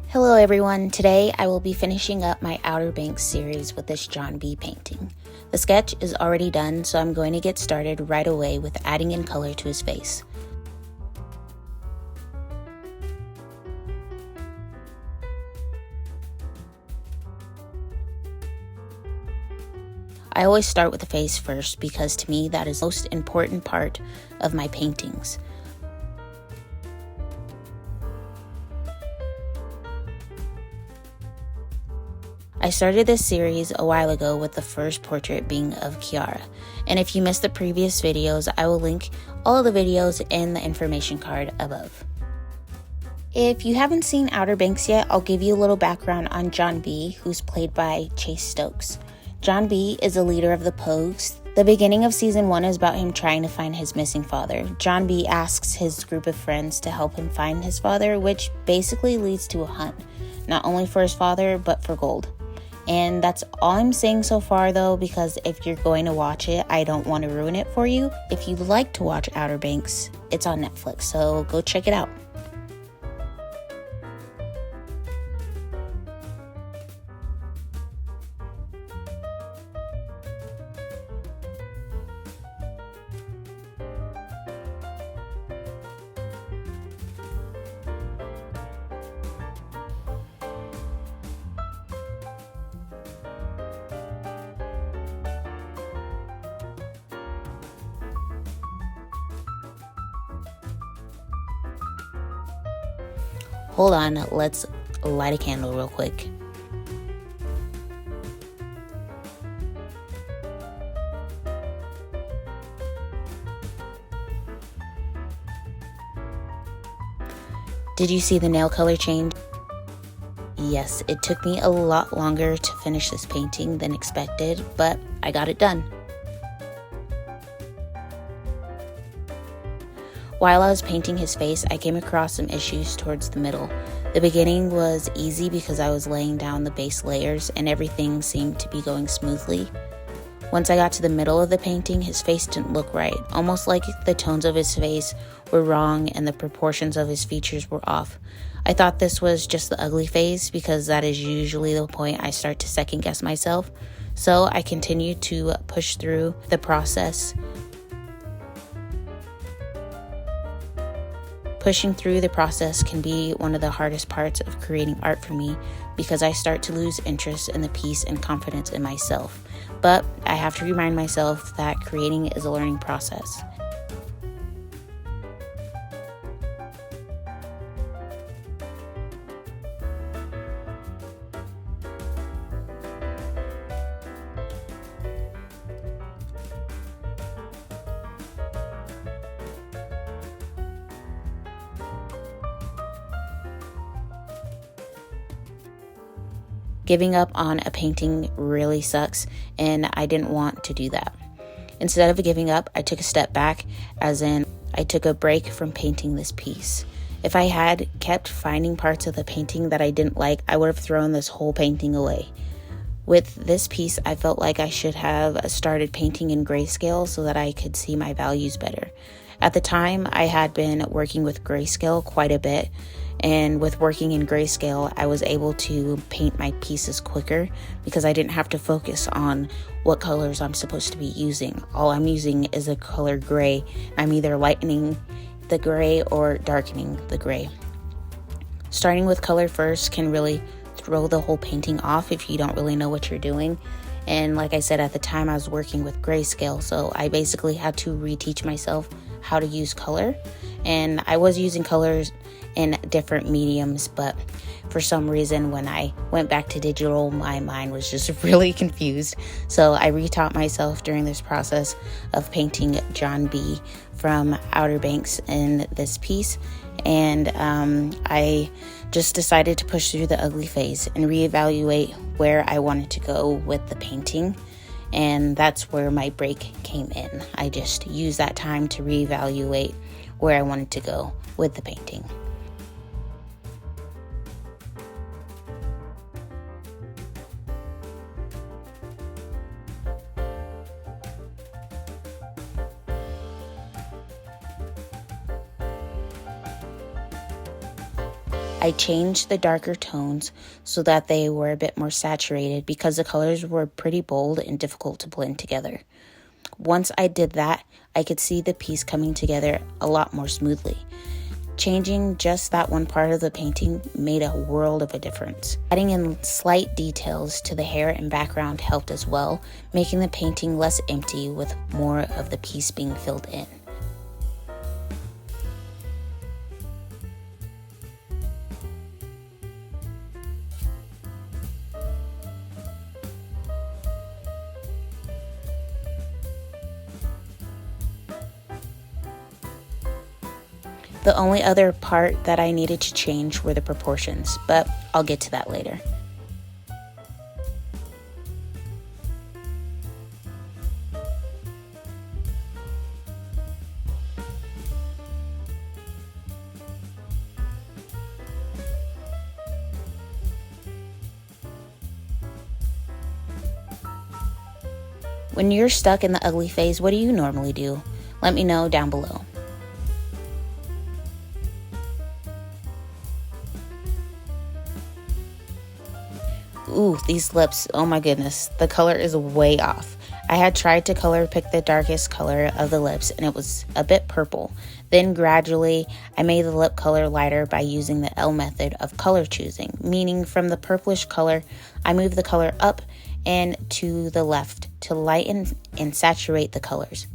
Hello everyone, today I will be finishing up my Outer Banks series with this John B painting. The sketch is already done, so I'm going to get started right away with adding in color to his face. I always start with the face first because to me that is the most important part of my paintings. I started this series a while ago with the first portrait being of Kiara, and if you missed the previous videos, I will link all of the videos in the information card above. If you haven't seen Outer Banks yet, I'll give you a little background on John B, who's played by Chase Stokes. John B is a leader of the Pogues. The beginning of season 1 is about him trying to find his missing father. John B asks his group of friends to help him find his father, which basically leads to a hunt, not only for his father, but for gold. And that's all I'm saying so far though, because if you're going to watch it, I don't want to ruin it for you. If you'd like to watch Outer Banks, it's on Netflix, so go check it out. Hold on, let's light a candle real quick. Did you see the nail color change? Yes, it took me a lot longer to finish this painting than expected, but I got it done. While I was painting his face, I came across some issues towards the middle. The beginning was easy because I was laying down the base layers and everything seemed to be going smoothly. Once I got to the middle of the painting, his face didn't look right, almost like the tones of his face were wrong and the proportions of his features were off. I thought this was just the ugly phase because that is usually the point I start to second guess myself. So I continued to push through the process. Pushing through the process can be one of the hardest parts of creating art for me because I start to lose interest in the piece and confidence in myself. But I have to remind myself that creating is a learning process. Giving up on a painting really sucks, and I didn't want to do that. Instead of giving up, I took a step back, as in I took a break from painting this piece. If I had kept finding parts of the painting that I didn't like, I would have thrown this whole painting away. With this piece, I felt like I should have started painting in grayscale so that I could see my values better. At the time, I had been working with grayscale quite a bit, and with working in grayscale, I was able to paint my pieces quicker because I didn't have to focus on what colors I'm supposed to be using. All I'm using is a color gray. I'm either lightening the gray or darkening the gray. Starting with color first can really throw the whole painting off if you don't really know what you're doing. And like I said, at the time I was working with grayscale, so I basically had to reteach myself how to use color. And I was using colors in different mediums, but for some reason when I went back to digital, my mind was just really confused. So I retaught myself during this process of painting John B from Outer Banks in this piece, and I just decided to push through the ugly phase and reevaluate where I wanted to go with the painting. And that's where my break came in. I just used that time to reevaluate where I wanted to go with the painting. I changed the darker tones so that they were a bit more saturated because the colors were pretty bold and difficult to blend together. Once I did that, I could see the piece coming together a lot more smoothly. Changing just that one part of the painting made a world of a difference. Adding in slight details to the hair and background helped as well, making the painting less empty with more of the piece being filled in. The only other part that I needed to change were the proportions, but I'll get to that later. When you're stuck in the ugly phase, what do you normally do? Let me know down below. Ooh, these lips, oh my goodness, the color is way off. I had tried to color pick the darkest color of the lips and it was a bit purple. Then gradually, I made the lip color lighter by using the L method of color choosing, meaning from the purplish color, I moved the color up and to the left to lighten and saturate the colors.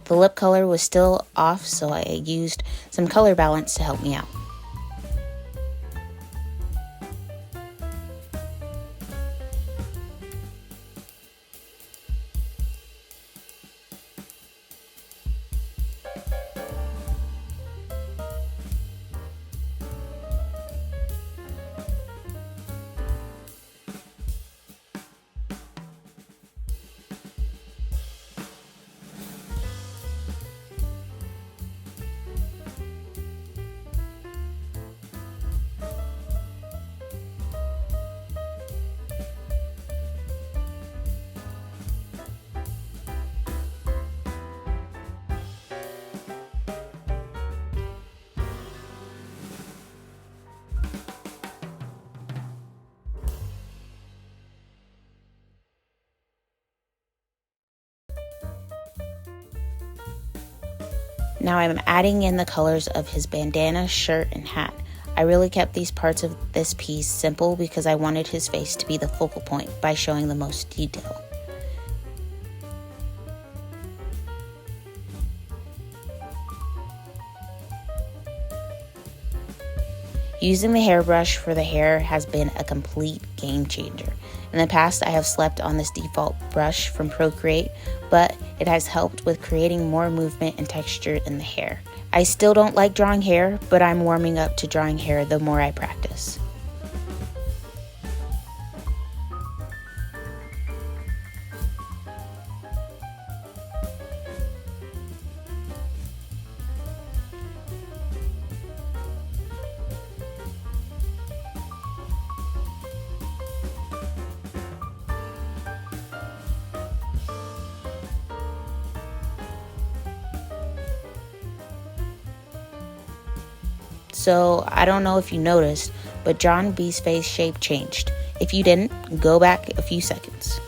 The lip color was still off, so I used some color balance to help me out. Now I'm adding in the colors of his bandana, shirt, and hat. I really kept these parts of this piece simple because I wanted his face to be the focal point by showing the most detail. Using the hairbrush for the hair has been a complete game changer. In the past, I have slept on this default brush from Procreate, but it has helped with creating more movement and texture in the hair. I still don't like drawing hair, but I'm warming up to drawing hair the more I practice. So I don't know if you noticed, but John B's face shape changed. If you didn't, go back a few seconds.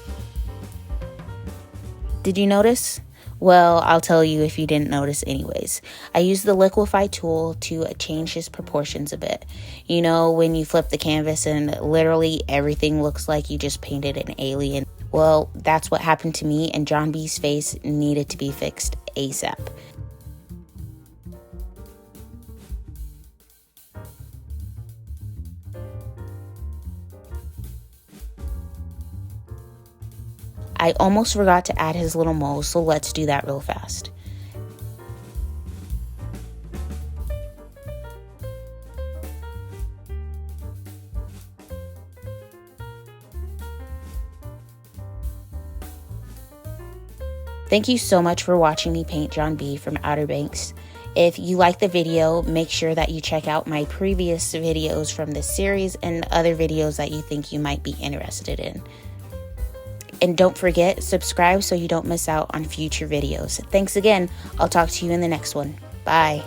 Did you notice? Well, I'll tell you if you didn't notice anyways. I used the liquify tool to change his proportions a bit. You know, when you flip the canvas and literally everything looks like you just painted an alien. Well, that's what happened to me, and John B's face needed to be fixed ASAP. I almost forgot to add his little mole, so let's do that real fast. Thank you so much for watching me paint John B from Outer Banks. If you like the video, make sure that you check out my previous videos from this series and other videos that you think you might be interested in. And don't forget, subscribe so you don't miss out on future videos. Thanks again. I'll talk to you in the next one. Bye.